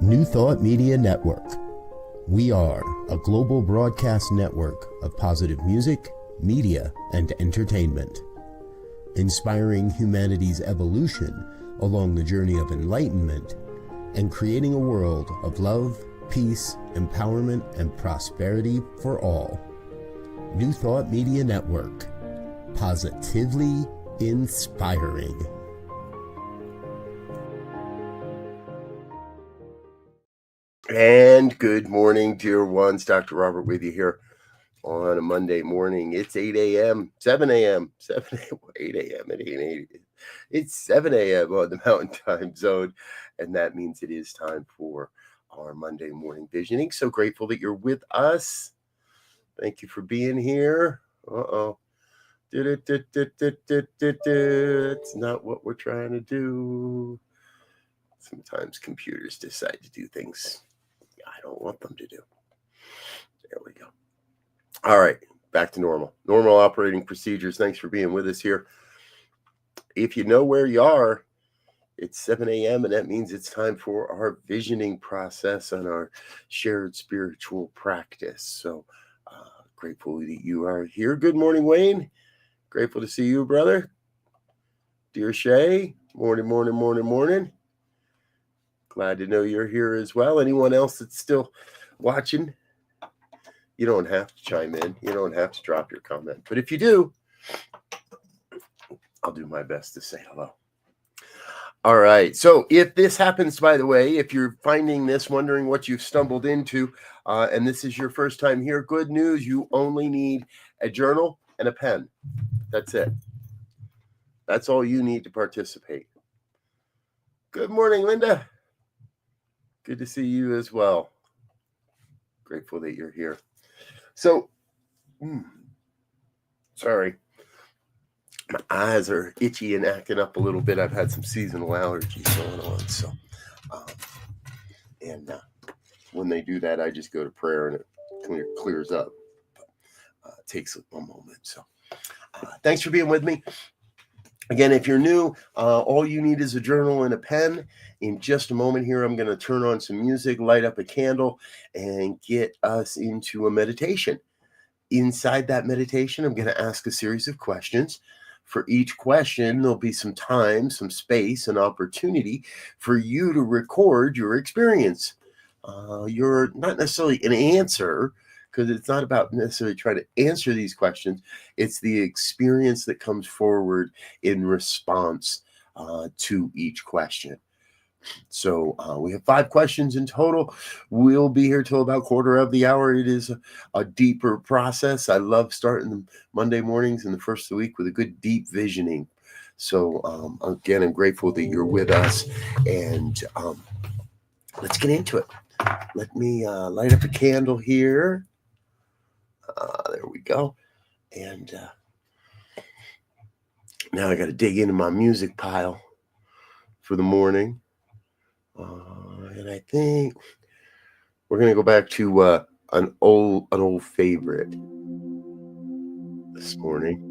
New Thought Media Network. We are a global broadcast network of positive music, media, and entertainment, inspiring humanity's evolution along the journey of enlightenment and creating a world of love, peace, empowerment, and prosperity for all. New Thought Media Network. Positively inspiring. And good morning, dear ones. Dr. Robert with you here on a Monday morning. It's 8 a.m., 7 a.m., 8 a.m. It ain't 8. It's 7 a.m. on the Mountain Time Zone, and that means it is time for our Monday morning visioning. So grateful that you're with us. Thank you for being here. It's not what we're trying to do. Sometimes computers decide to do things I don't want them to do. There we go. All right, back to normal. Normal operating procedures. Thanks for being with us here. If you know where you are, it's 7 a.m. and that means it's time for our visioning process and our shared spiritual practice. So grateful that you are here. Good morning, Wayne. Grateful to see you, brother. Dear Shay, morning. Glad to know you're here as well. Anyone else that's still watching, you don't have to chime in. You don't have to drop your comment. But if you do, I'll do my best to say hello. All right. So if this happens, by the way, if you're finding this, wondering what you've stumbled into, and this is your first time here, good news. You only need a journal and a pen. That's it. That's all you need to participate. Good morning, Linda. Good to see you as well. Grateful that you're here. So, sorry. My eyes are itchy and acting up a little bit. I've had some seasonal allergies going on. So, when they do that, I just go to prayer and it clears up. It takes a moment. So, thanks for being with me. Again, if you're new, all you need is a journal and a pen. In just a moment here, I'm going to turn on some music, light up a candle, and get us into a meditation. Inside that meditation, I'm going to ask a series of questions. For each question, there'll be some time, some space, an opportunity for you to record your experience. You're not necessarily an answer, because it's not about necessarily trying to answer these questions. It's the experience that comes forward in response to each question. So we have 5 questions in total. We'll be here till about quarter of the hour. It is a deeper process. I love starting the Monday mornings and the first of the week with a good deep visioning. So again, I'm grateful that you're with us, and let's get into it. Let me light up a candle here. There we go. And now I got to dig into my music pile for the morning. And I think we're going to go back to an old favorite this morning.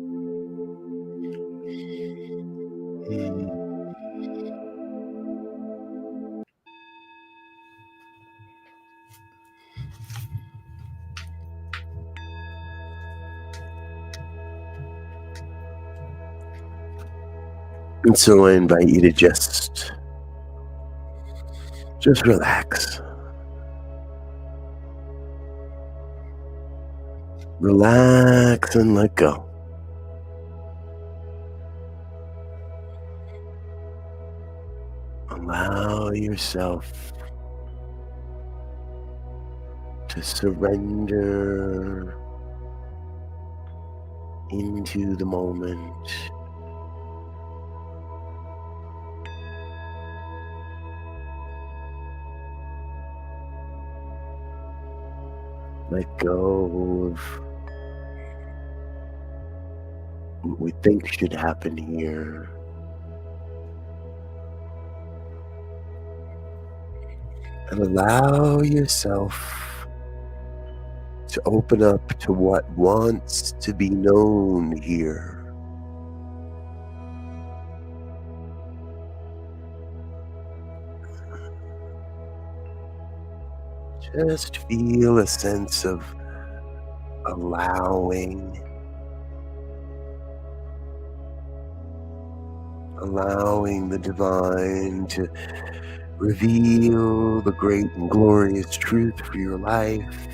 And so I invite you to just relax. Relax and let go. Allow yourself to surrender into the moment. Let go of what we think should happen here. And allow yourself to open up to what wants to be known here. Just feel a sense of allowing the divine to reveal the great and glorious truth for your life.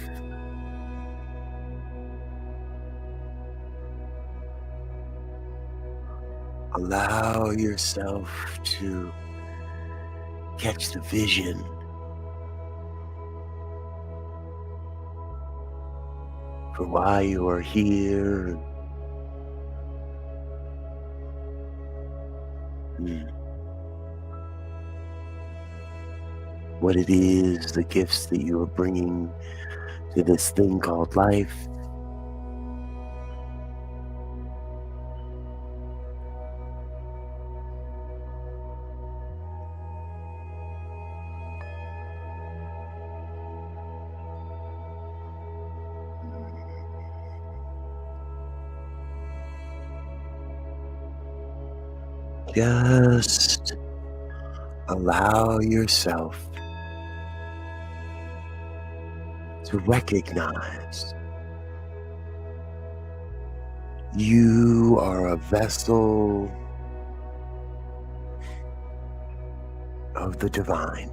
Allow yourself to catch the vision for why you are here. What it is, the gifts that you are bringing to this thing called life. Just allow yourself to recognize you are a vessel of the divine.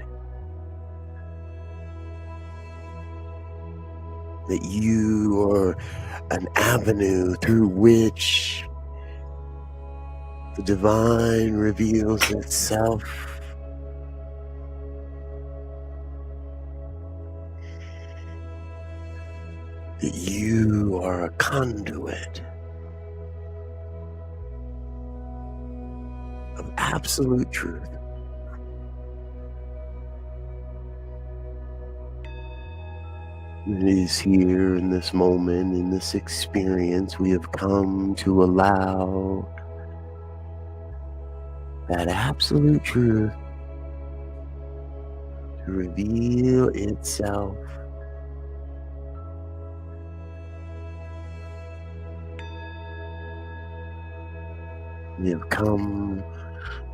That you are an avenue through which the divine reveals itself. That you are a conduit of absolute truth. It is here in this moment, in this experience, we have come to allow that absolute truth to reveal itself. We have come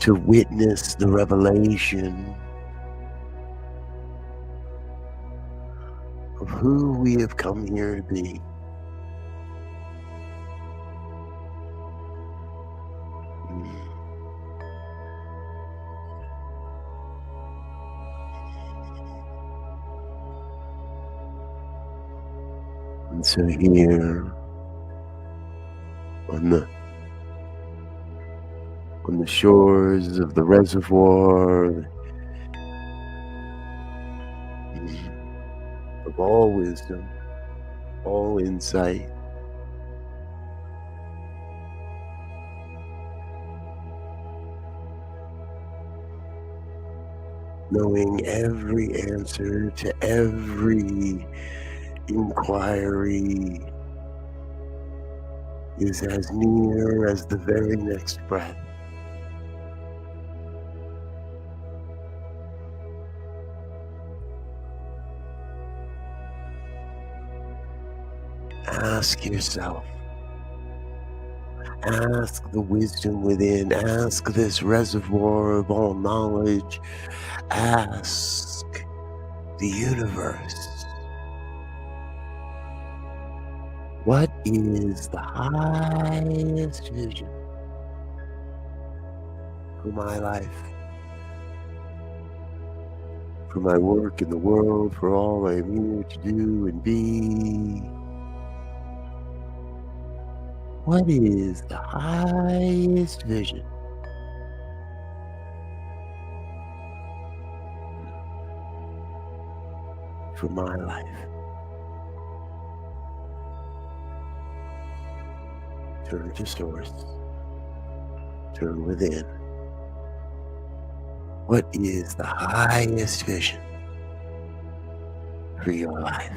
to witness the revelation of who we have come here to be. And so here on the shores of the reservoir of all wisdom, all insight, knowing every answer to every inquiry is as near as the very next breath. Ask yourself, ask the wisdom within, ask this reservoir of all knowledge, ask the universe, what is the highest vision for my life, for my work in the world, for all I am here to do and be? What is the highest vision for my life? Turn to source. Turn within. What is the highest vision for your life?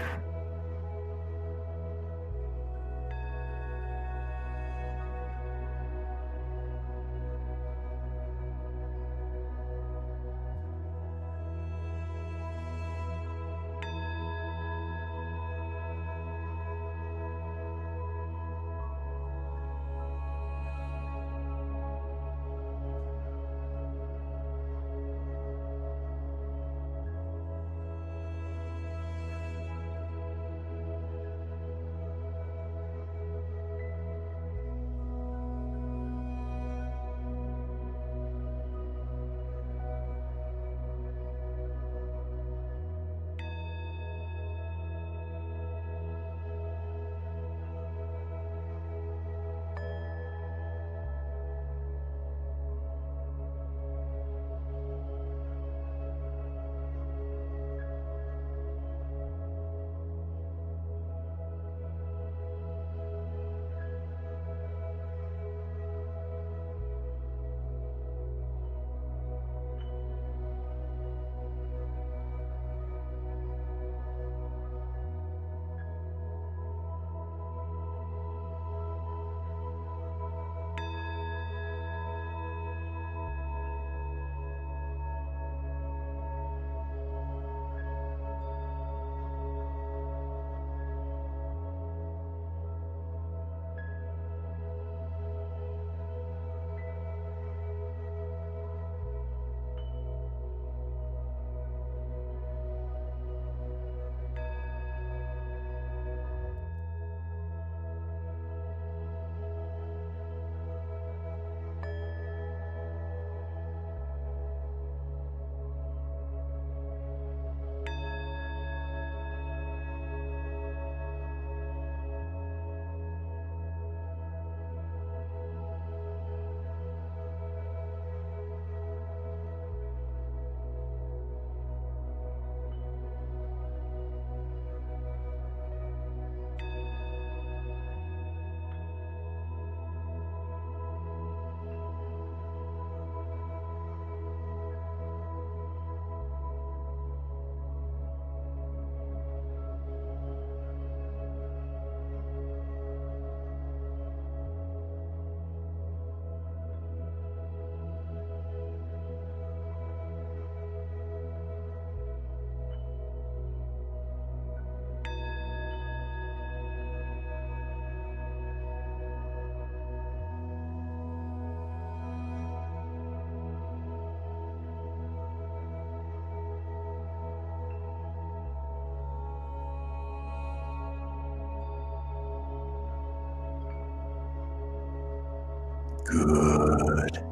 Good.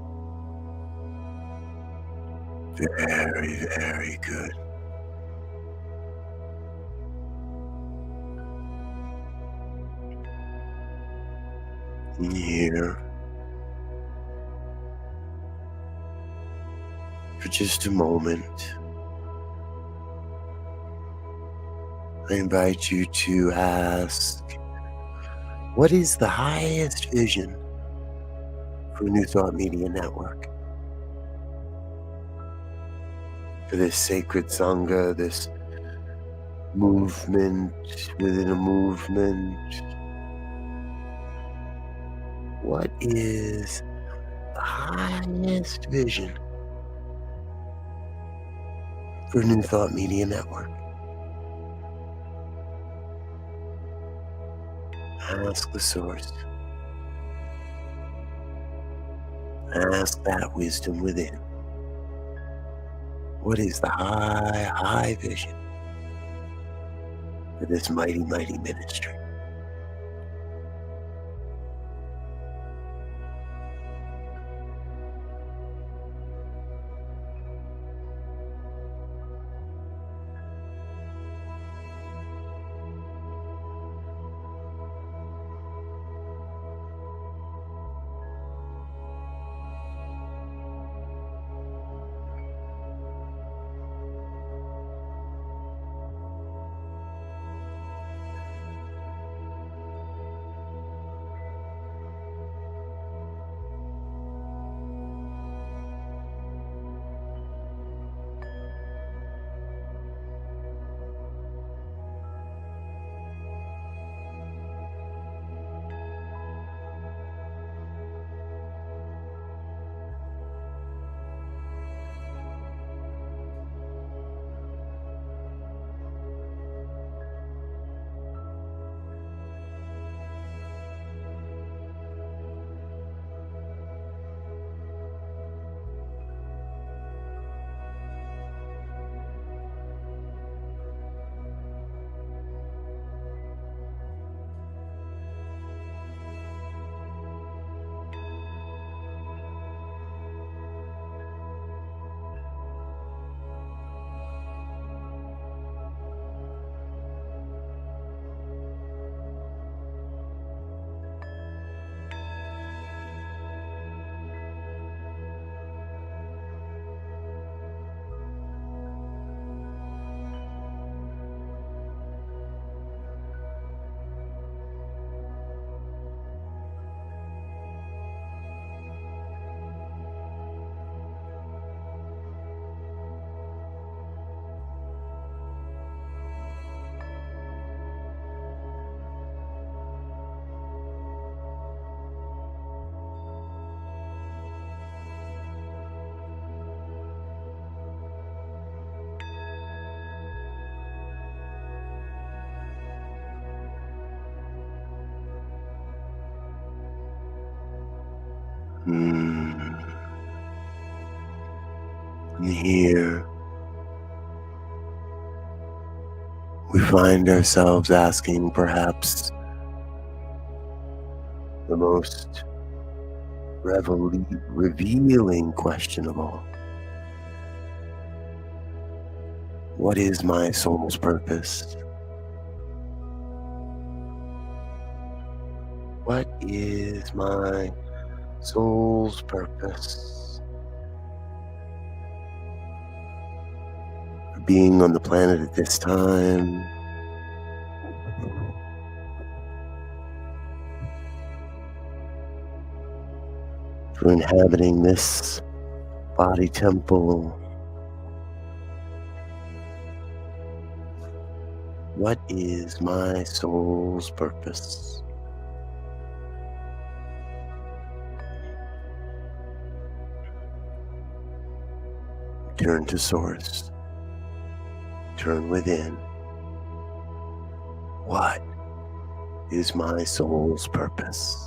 Very, very good. And here, for just a moment, I invite you to ask, what is the highest vision for New Thought Media Network? For this sacred Sangha, this movement within a movement. What is the highest vision for New Thought Media Network? Ask the source. Ask that wisdom within. What is the high vision for this mighty, mighty ministry? And here, we find ourselves asking perhaps the most revealing question of all. What is my soul's purpose? What is my soul's purpose? For being on the planet at this time, for inhabiting this body temple. What is my soul's purpose? Turn to source. Turn within. What is my soul's purpose?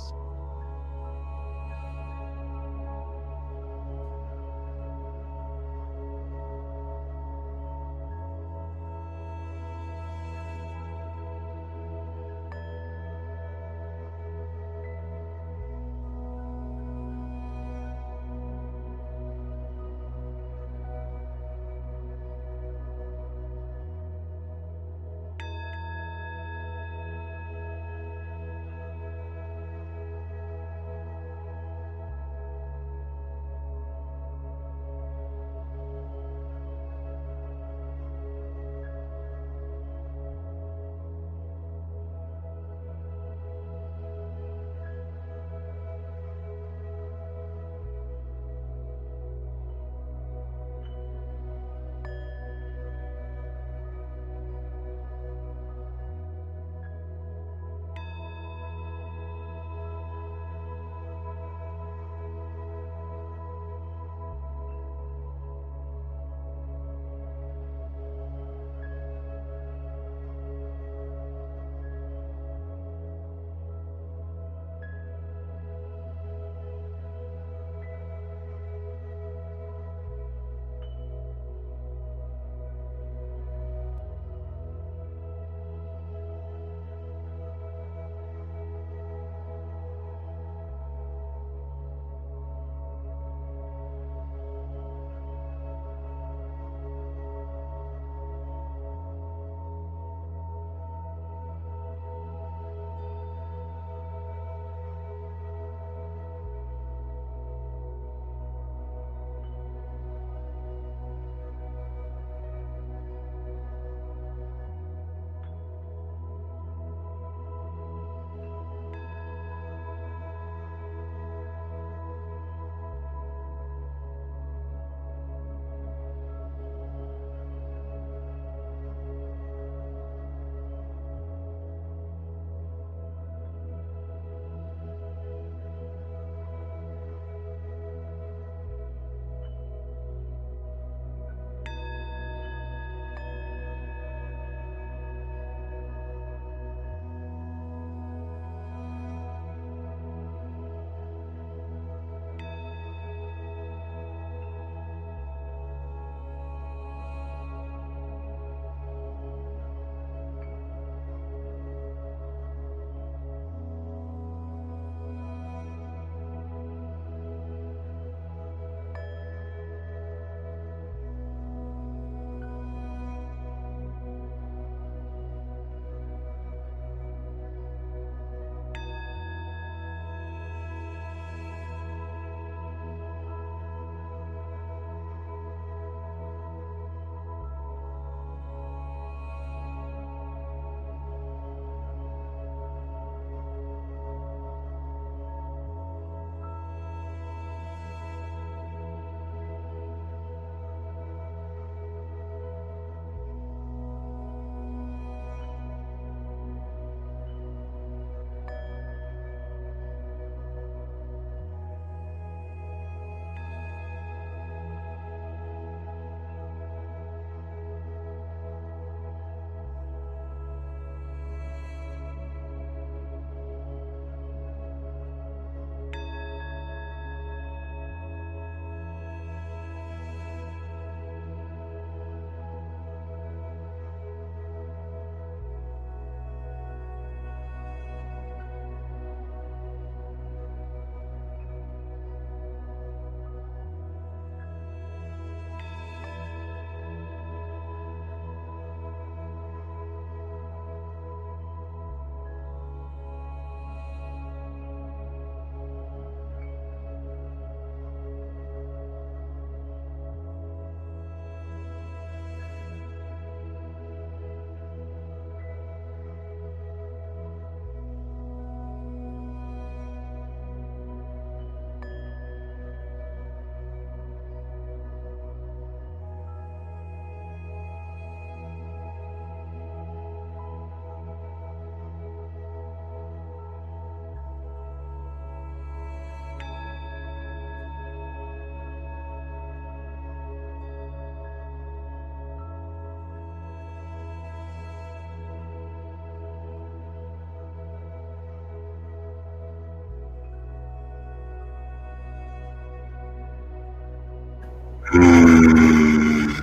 And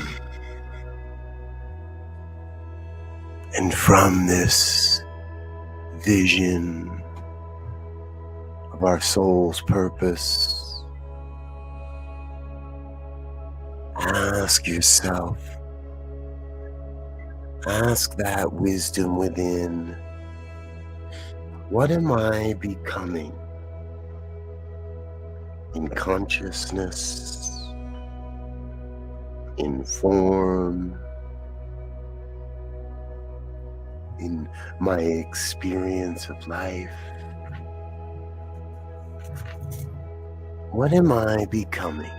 from this vision of our soul's purpose, ask yourself, ask that wisdom within, what am I becoming in consciousness, in form, in my experience of life? What am I becoming?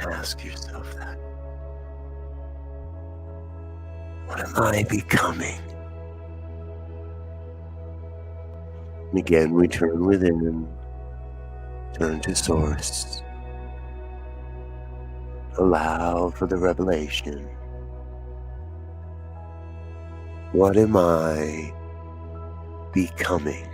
Ask yourself that. What am I becoming? And again, we turn within, turn to Source. Allow for the revelation. What am I becoming?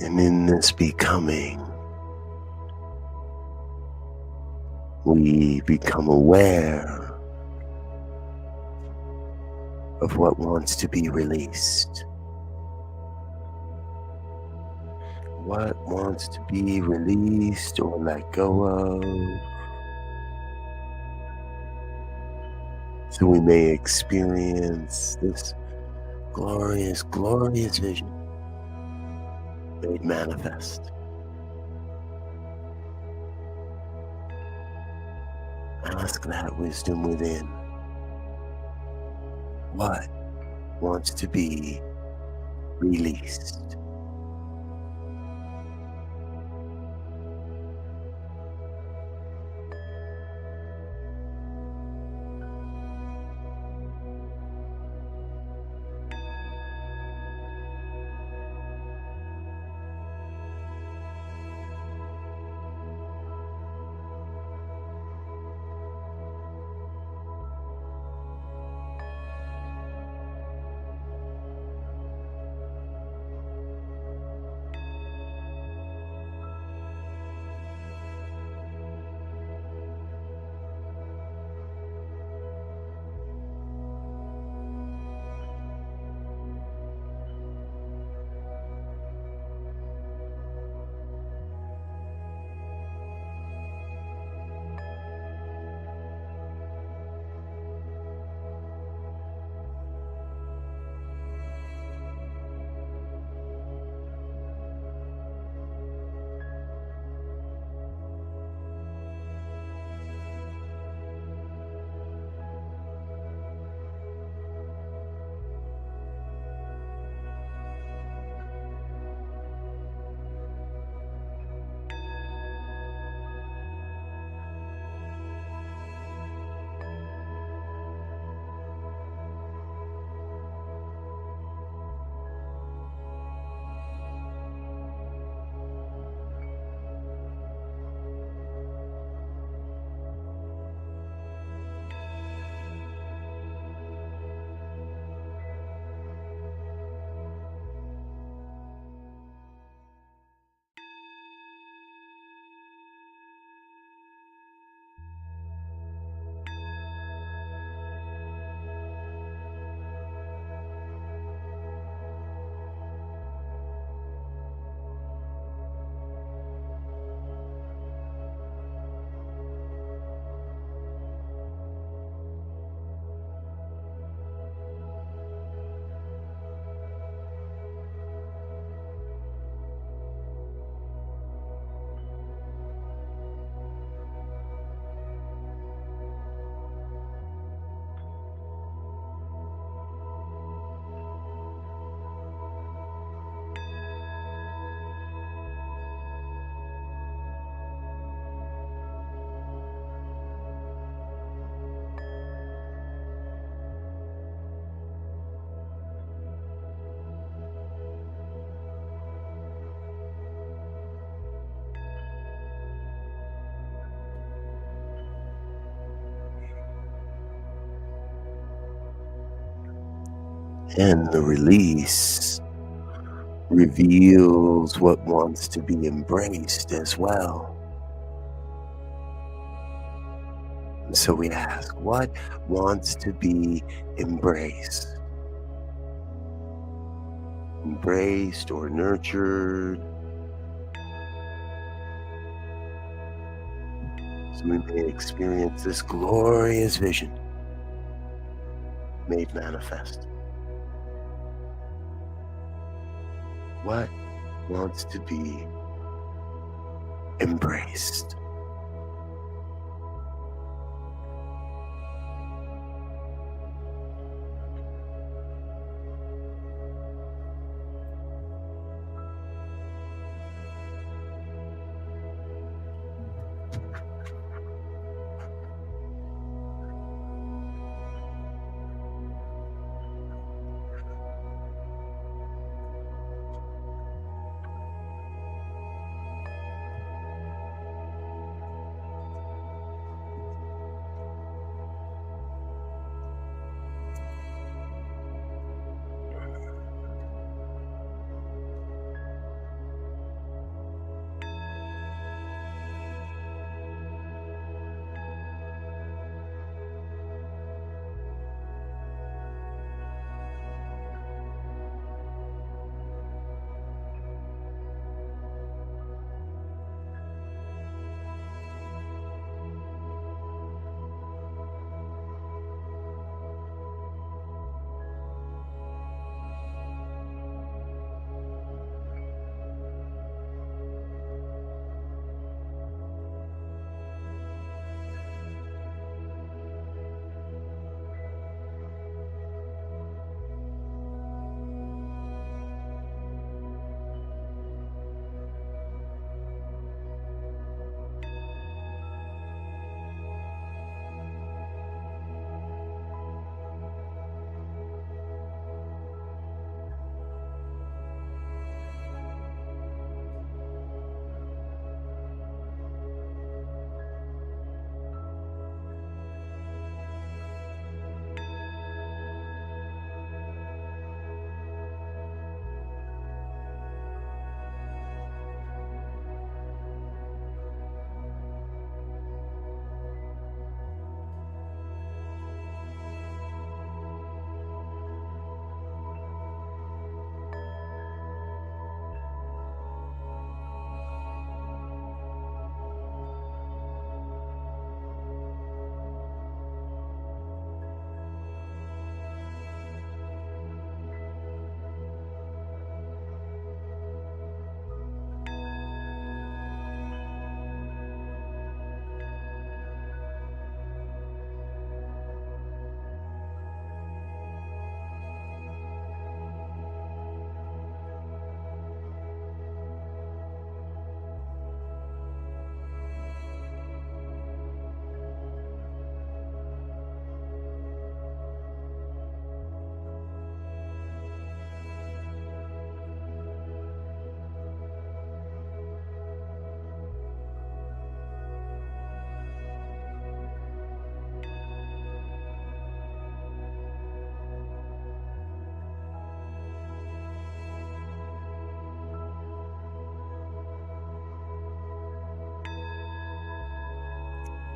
And in this becoming, we become aware of what wants to be released. What wants to be released or let go of, so we may experience this glorious, glorious vision made manifest. Ask that wisdom within. What wants to be released? And the release reveals what wants to be embraced as well. And so we ask, what wants to be embraced? Embraced or nurtured. So we may experience this glorious vision made manifest. What wants to be embraced?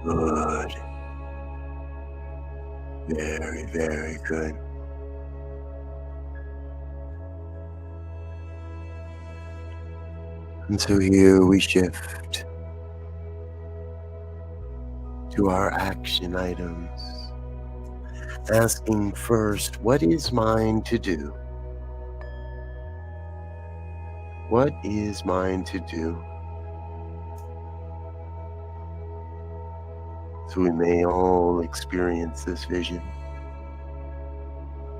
Good. Very, very good. And so here we shift to our action items, asking first, what is mine to do? What is mine to do? So we may all experience this vision.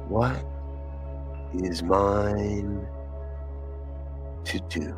What is mine to do?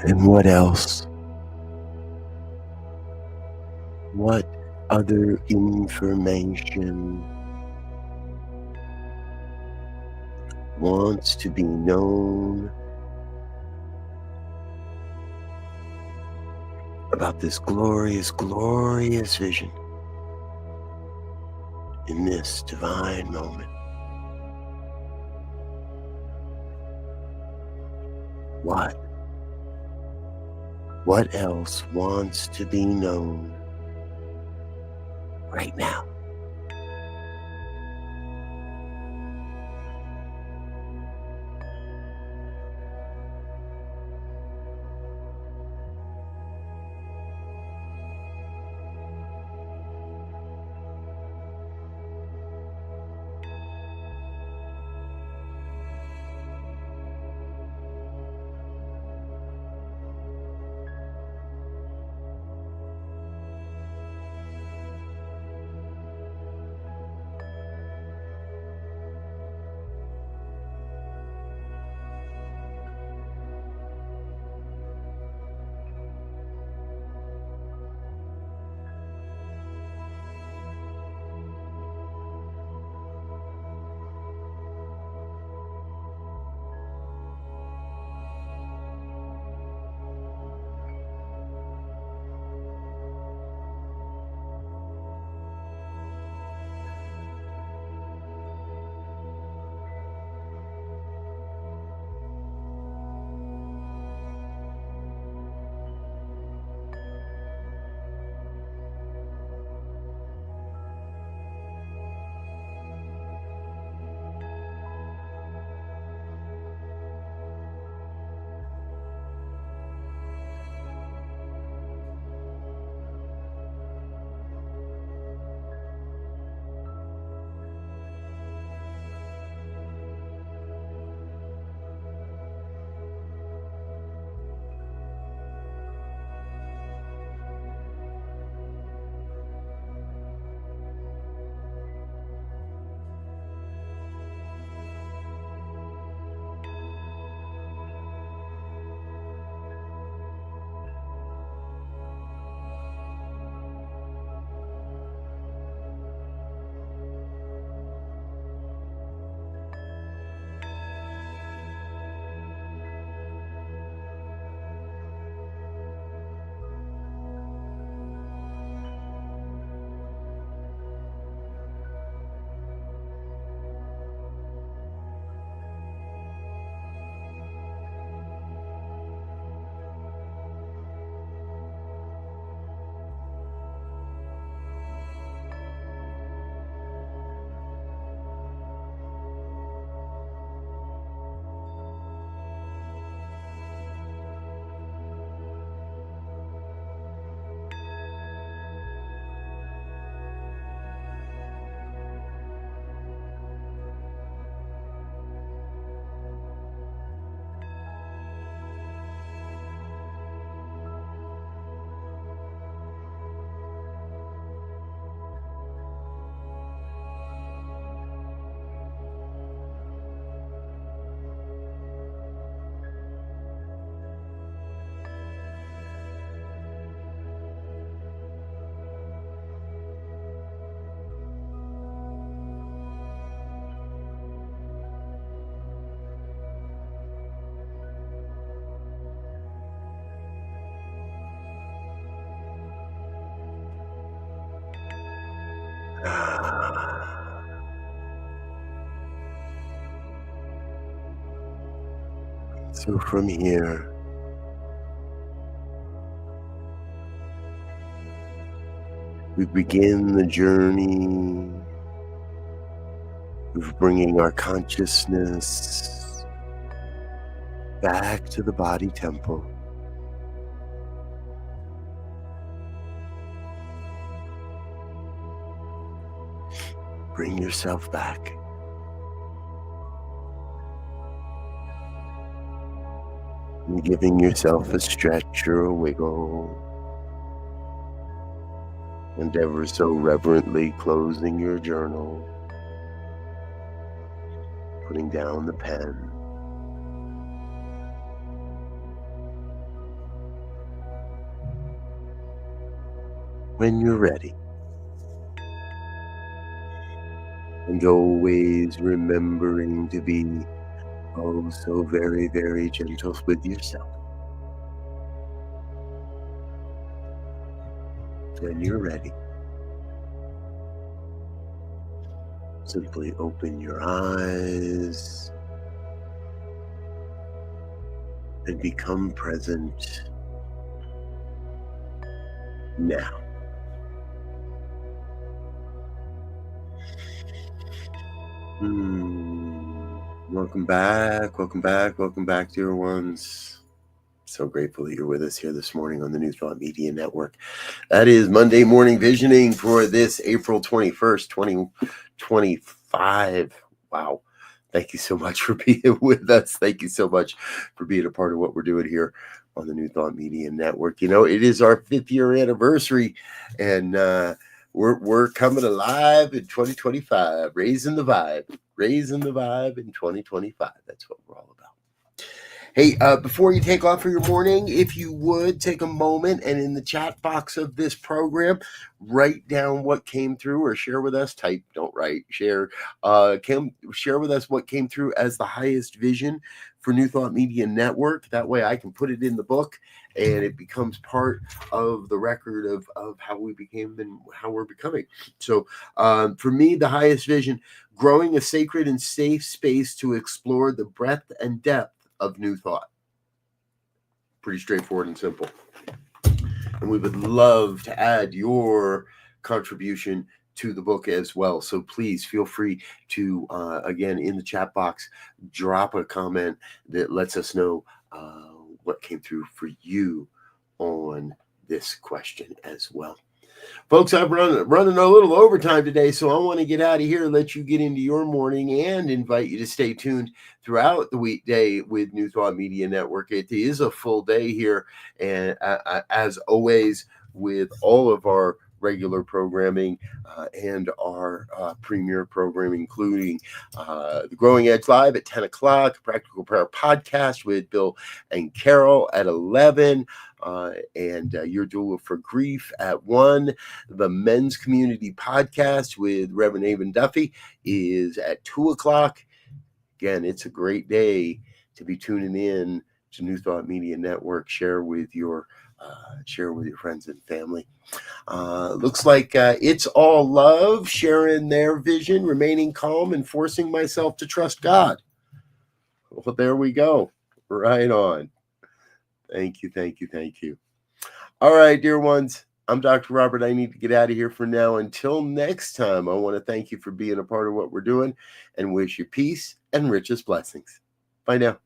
And what else? What other information wants to be known about this glorious, glorious vision in this divine moment? What? What else wants to be known right now? So from here, we begin the journey of bringing our consciousness back to the body temple. Bring yourself back. And giving yourself a stretch or a wiggle. And ever so reverently closing your journal. Putting down the pen. When you're ready. And always remembering to be oh so very, very gentle with yourself. When you're ready, simply open your eyes and become present now. Welcome back, welcome back, welcome back, dear ones. So grateful that you're with us here this morning on the New Thought Media Network. That is Monday Morning Visioning for this April 21st, 2025. Wow. Thank you so much for being with us. Thank you so much for being a part of what we're doing here on the New Thought Media Network. You know, it is our 5th year anniversary, and we're coming alive in 2025, raising the vibe in 2025. That's what we're all about. Hey, before you take off for your morning, if you would take a moment and in the chat box of this program, write down what came through or share with us. Type, don't write, share. Share with us what came through as the highest vision for New Thought Media Network. That way I can put it in the book and it becomes part of the record of how we became and how we're becoming. So for me, the highest vision, growing a sacred and safe space to explore the breadth and depth of new thought. Pretty straightforward and simple. And we would love to add your contribution to the book as well. So please feel free to, again, in the chat box, drop a comment that lets us know what came through for you on this question as well. Folks, I'm running a little overtime today, so I want to get out of here, let you get into your morning, and invite you to stay tuned throughout the weekday with New Thought Media Network. It is a full day here, and as always, with all of our regular programming and our premier programming, including the Growing Edge Live at 10 o'clock, Practical Prayer Podcast with Bill and Carol at 11, and Your Doula for Grief at 1. The Men's Community Podcast with Reverend Avon Duffy is at 2 o'clock. Again, it's a great day to be tuning in to New Thought Media Network. Share with your friends and family. Looks like it's all love, sharing their vision, remaining calm, and forcing myself to trust God. Well, there we go. Right on. Thank you, thank you, thank you. All right, dear ones. I'm Dr. Robert. I need to get out of here for now. Until next time, I want to thank you for being a part of what we're doing and wish you peace and richest blessings. Bye now.